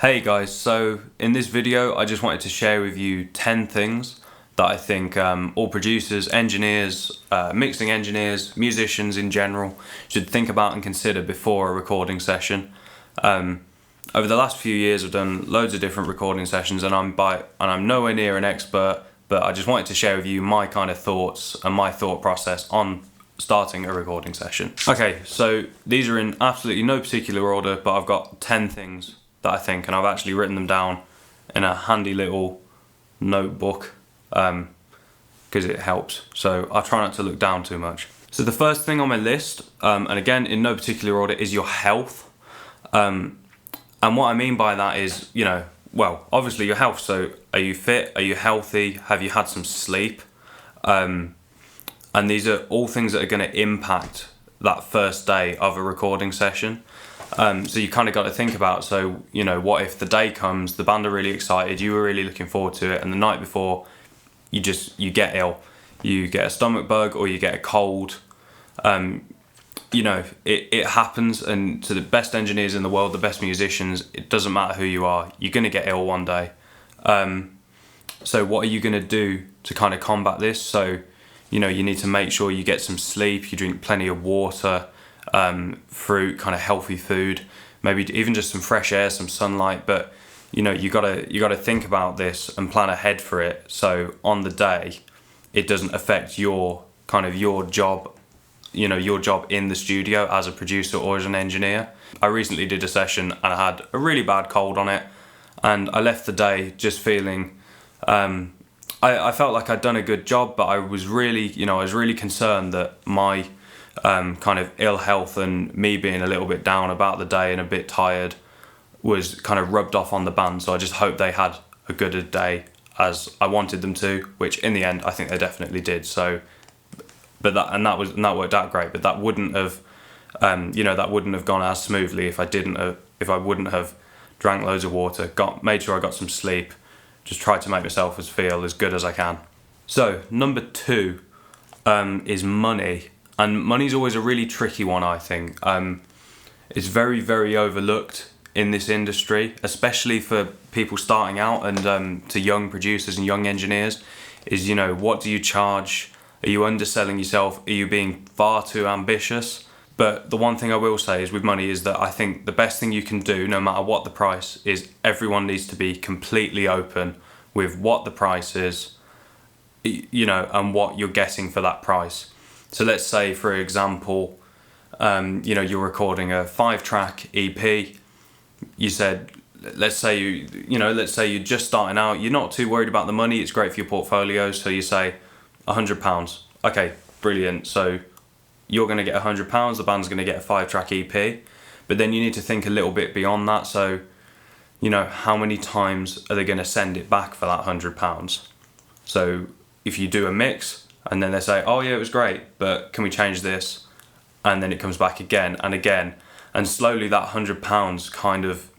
Hey guys, so in this video I just wanted to share with you 10 things that I think all producers, engineers, mixing engineers, musicians in general should think about and consider before a recording session. Over the last few years I've done loads of different recording sessions and I'm nowhere near an expert, but I just wanted to share with you my kind of thoughts and my thought process on starting a recording session. Okay, so these are in absolutely no particular order, but I've got 10 things that I think, and I've actually written them down in a handy little notebook because it helps, so I'll try not to look down too much. So the first thing on my list, and again in no particular order, is your health. And what I mean by that is, well, obviously your health. So are you fit? Are you healthy? Have you had some sleep? And these are all things that are going to impact that first day of a recording session. So you kind of got to think about, so, what if the day comes, the band are really excited, you were really looking forward to it, and the night before you get ill, you get a stomach bug or you get a cold. It happens, and to the best engineers in the world, the best musicians, it doesn't matter who you are, you're going to get ill one day. So what are you going to do to kind of combat this? So, you need to make sure you get some sleep, you drink plenty of water, fruit, kind of healthy food, maybe even just some fresh air, some sunlight. But you gotta think about this and plan ahead for it, so on the day it doesn't affect your job, your job in the studio as a producer or as an engineer. I recently did a session and I had a really bad cold on it, and I left the day just feeling I felt like I'd done a good job, but I was really concerned that my kind of ill health and me being a little bit down about the day and a bit tired was kind of rubbed off on the band. So I just hope they had a good a day as I wanted them to, which in the end I think they definitely did. So, but that worked out great. But that wouldn't have, that wouldn't have gone as smoothly if I wouldn't have drank loads of water, made sure I got some sleep, just tried to make myself feel as good as I can. So number 2 is money. And money's always a really tricky one, I think. It's very, very overlooked in this industry, especially for people starting out, and to young producers and young engineers, is, what do you charge? Are you underselling yourself? Are you being far too ambitious? But the one thing I will say is with money is that I think the best thing you can do, no matter what the price, is everyone needs to be completely open with what the price is, and what you're getting for that price. So let's say, for example, you're recording a 5-track EP. You said, let's say you're just starting out. You're not too worried about the money. It's great for your portfolio. So you say £100. Okay, brilliant. So you're going to get £100. The band's going to get a 5-track EP. But then you need to think a little bit beyond that. So, how many times are they going to send it back for that £100? So if you do a mix, and then they say, oh yeah, it was great, but can we change this? And then it comes back again and again. And slowly that £100 kind of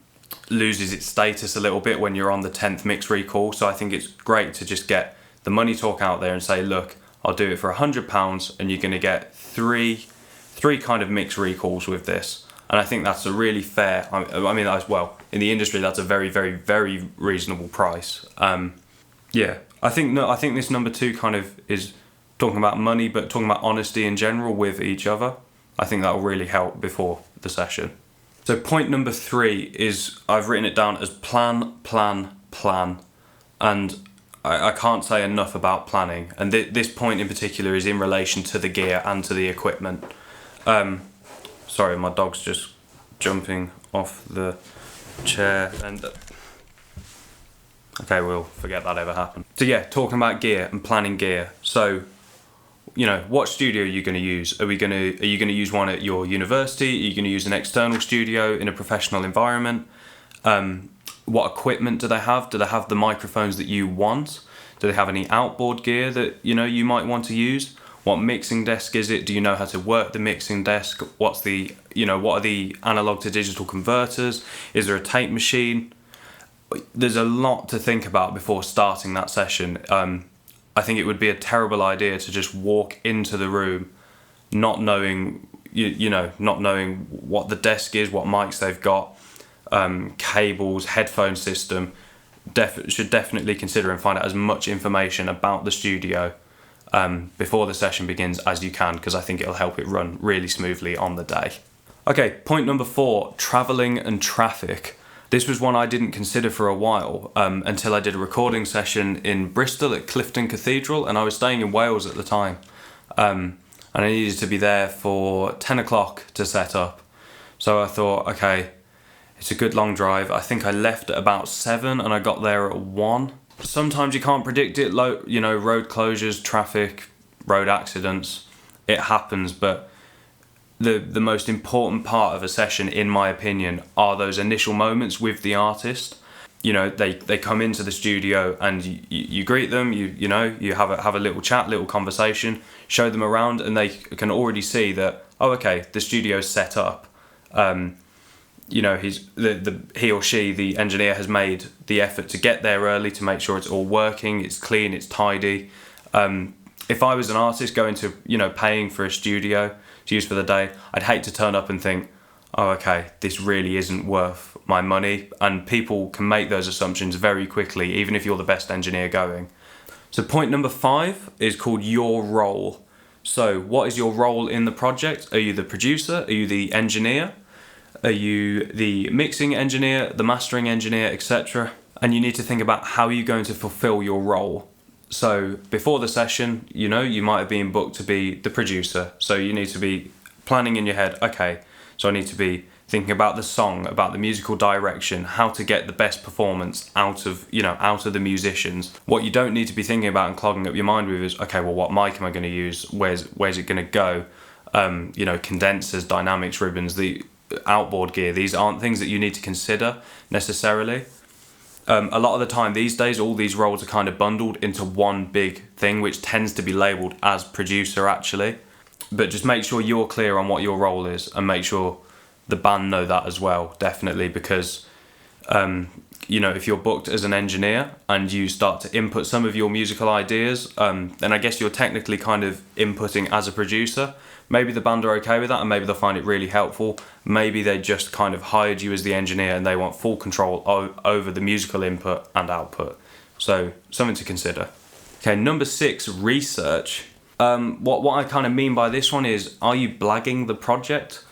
loses its status a little bit when you're on the 10th mix recall. So I think it's great to just get the money talk out there and say, look, I'll do it for £100 and you're going to get three kind of mix recalls with this. And I think that's a really fair, as well, in the industry, that's a very, very, very reasonable price. Yeah, I think this number 2 kind of is talking about money, but talking about honesty in general with each other. I think that will really help before the session. So point number 3 is, I've written it down as plan, plan, plan. And I can't say enough about planning. And this point in particular is in relation to the gear and to the equipment. Sorry, my dog's just jumping off the chair and... Okay, we'll forget that ever happened. So yeah, talking about gear and planning gear. So, what studio are you going to use? Are you going to use one at your university? Are you going to use an external studio in a professional environment? What equipment do they have? Do they have the microphones that you want? Do they have any outboard gear that you might want to use? What mixing desk is it? Do you know how to work the mixing desk? What are the analog to digital converters? Is there a tape machine? There's a lot to think about before starting that session. I think it would be a terrible idea to just walk into the room not knowing, not knowing what the desk is, what mics they've got, cables, headphone system, should definitely consider and find out as much information about the studio before the session begins as you can, because I think it'll help it run really smoothly on the day. Okay, point number 4, travelling and traffic. This was one I didn't consider for a while until I did a recording session in Bristol at Clifton Cathedral, and I was staying in Wales at the time. And I needed to be there for 10 o'clock to set up. So I thought, okay, it's a good long drive. I think I left at about 7 and I got there at 1. Sometimes you can't predict it, road closures, traffic, road accidents. It happens, but the most important part of a session, in my opinion, are those initial moments with the artist. They come into the studio and you greet them, you have a little chat, little conversation, show them around, and they can already see that, oh, okay, the studio's set up. He or she, the engineer, has made the effort to get there early to make sure it's all working, it's clean, it's tidy. If I was an artist going to, paying for a studio to use for the day, I'd hate to turn up and think, oh, okay, this really isn't worth my money. And people can make those assumptions very quickly, even if you're the best engineer going. So point number 5 is called your role. So what is your role in the project? Are you the producer? Are you the engineer? Are you the mixing engineer, the mastering engineer, etc.? And you need to think about how you're going to fulfill your role. So before the session, you might have been booked to be the producer. So you need to be planning in your head, okay, so I need to be thinking about the song, about the musical direction, how to get the best performance out of the musicians. What you don't need to be thinking about and clogging up your mind with is, okay, well, what mic am I going to use? Where's it going to go? Condensers, dynamics, ribbons, the outboard gear. These aren't things that you need to consider necessarily. A lot of the time these days, all these roles are kind of bundled into one big thing, which tends to be labelled as producer actually. But just make sure you're clear on what your role is, and make sure the band know that as well, definitely, because if you're booked as an engineer and you start to input some of your musical ideas, then I guess you're technically kind of inputting as a producer. Maybe the band are okay with that, and maybe they'll find it really helpful. Maybe they just kind of hired you as the engineer and they want full control over the musical input and output. So something to consider. Okay, number 6, research. What I kind of mean by this one is, are you blagging the project?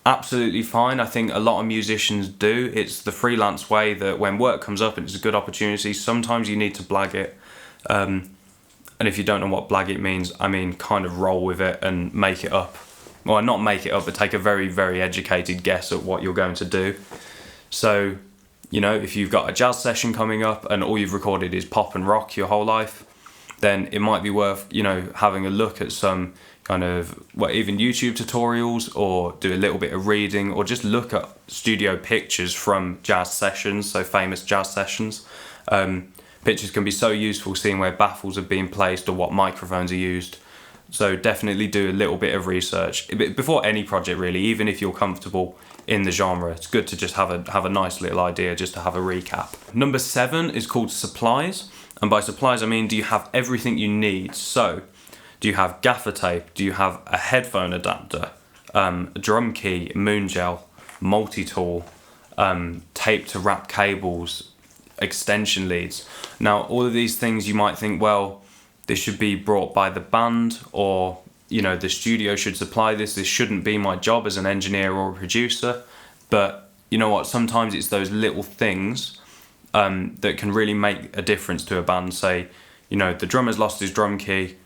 Absolutely fine. I think a lot of musicians do. It's the freelance way that when work comes up and it's a good opportunity, sometimes you need to blag it. And if you don't know what blag it means, I mean kind of roll with it and make it up. Well, not make it up, but take a very, very educated guess at what you're going to do. So, if you've got a jazz session coming up and all you've recorded is pop and rock your whole life, then it might be worth, having a look at some kind of, even YouTube tutorials, or do a little bit of reading, or just look at studio pictures from jazz sessions, so famous jazz sessions. Pictures can be so useful, seeing where baffles are being placed or what microphones are used. So definitely do a little bit of research before any project, really. Even if you're comfortable in the genre, it's good to just have a nice little idea, just to have a recap. Number 7 is called supplies, and by supplies I mean, do you have everything you need? So do you have gaffer tape? Do you have a headphone adapter, a drum key, moon gel, multi-tool, tape to wrap cables, extension leads? Now, all of these things you might think, well, this should be brought by the band, or the studio should supply this shouldn't be my job as an engineer or a producer. But you know what, sometimes it's those little things that can really make a difference to a band. Say, the drummer's lost his drum key,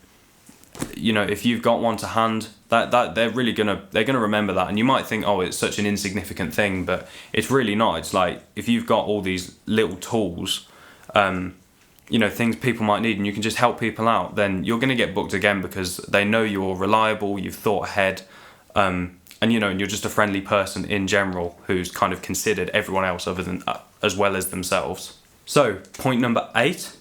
if you've got one to hand, that they're gonna remember that. And you might think, oh, it's such an insignificant thing, but it's really not. It's like, if you've got all these little tools, things people might need, and you can just help people out, then you're going to get booked again, because they know you're reliable, you've thought ahead, and you're just a friendly person in general who's kind of considered everyone else as well as themselves. So point number 8,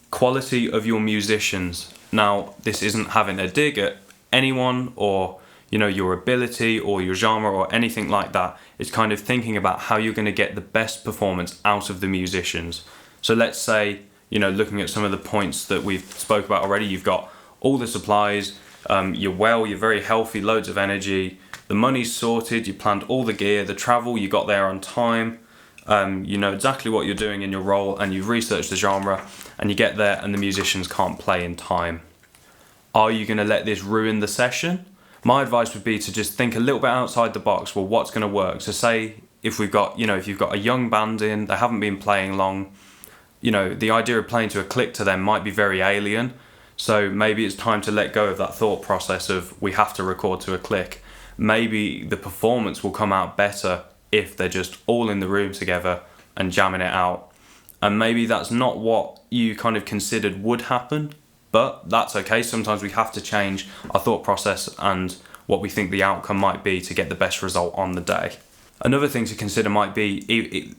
quality of your musicians. Now, this isn't having a dig at anyone or your ability or your genre or anything like that. It's kind of thinking about how you're going to get the best performance out of the musicians. So let's say, looking at some of the points that we've spoke about already, you've got all the supplies, you're very healthy, loads of energy, the money's sorted, you planned all the gear, the travel, you got there on time, You know exactly what you're doing in your role, and you've researched the genre, and you get there and the musicians can't play in time. Are you going to let this ruin the session? My advice would be to just think a little bit outside the box. Well, what's going to work? So say if we've got, if you've got a young band in, they haven't been playing long, the idea of playing to a click to them might be very alien. So maybe it's time to let go of that thought process of we have to record to a click. Maybe the performance will come out better if they're just all in the room together and jamming it out. And maybe that's not what you kind of considered would happen, but that's okay. Sometimes we have to change our thought process and what we think the outcome might be to get the best result on the day. Another thing to consider might be,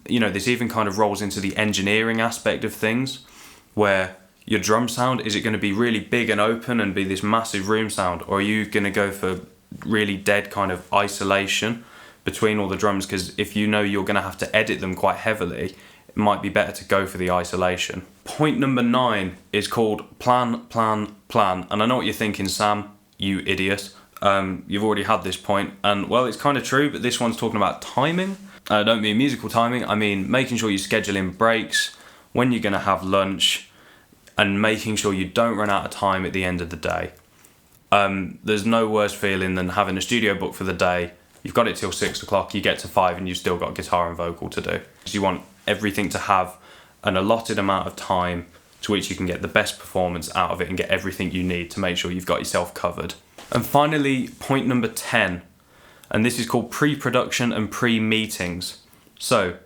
this even kind of rolls into the engineering aspect of things, where your drum sound, is it going to be really big and open and be this massive room sound, or are you going to go for really dead kind of isolation between all the drums? Because if you know you're going to have to edit them quite heavily, it might be better to go for the isolation. Point number 9 is called plan, plan, plan. And I know what you're thinking, Sam, you idiot. You've already had this point, and well, it's kind of true, but this one's talking about timing. I don't mean musical timing, I mean making sure you schedule in breaks, when you're going to have lunch, and making sure you don't run out of time at the end of the day. There's no worse feeling than having a studio book for the day. You've got it till 6 o'clock, you get to 5 and you've still got guitar and vocal to do. So you want everything to have an allotted amount of time to which you can get the best performance out of it and get everything you need to make sure you've got yourself covered. And finally, point number 10, and this is called pre-production and pre-meetings. So,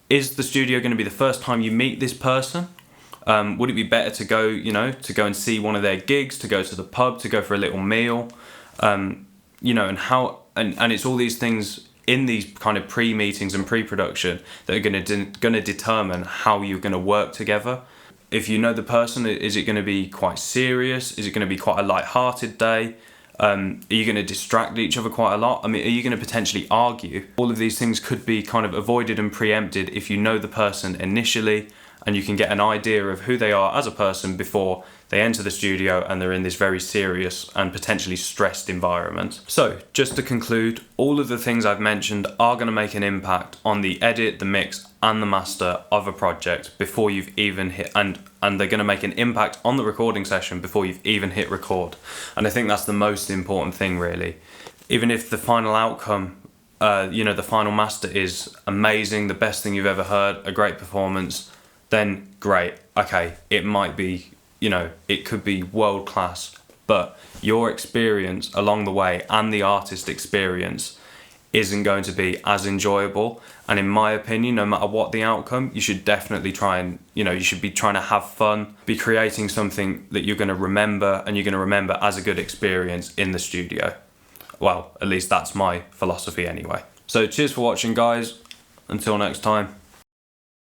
is the studio going to be the first time you meet this person? Would it be better to go, to go and see one of their gigs, to go to the pub, to go for a little meal? And it's all these things in these kind of pre-meetings and pre-production that are going to determine how you're going to work together. If you know the person, is it going to be quite serious? Is it going to be quite a light-hearted day? Are you going to distract each other quite a lot? I mean, are you going to potentially argue? All of these things could be kind of avoided and preempted if you know the person initially, and you can get an idea of who they are as a person before they enter the studio and they're in this very serious and potentially stressed environment. So, just to conclude, all of the things I've mentioned are going to make an impact on the edit, the mix, and the master of a project before you've even hit, and they're going to make an impact on the recording session before you've even hit record. And I think that's the most important thing, really. Even if the final outcome, the final master is amazing, the best thing you've ever heard, a great performance, then great. Okay, it might be, it could be world class, but your experience along the way and the artist experience isn't going to be as enjoyable. And in my opinion, no matter what the outcome, you should definitely try and, you should be trying to have fun, be creating something that you're going to remember, and you're going to remember as a good experience in the studio. Well, at least that's my philosophy anyway. So cheers for watching, guys. Until next time.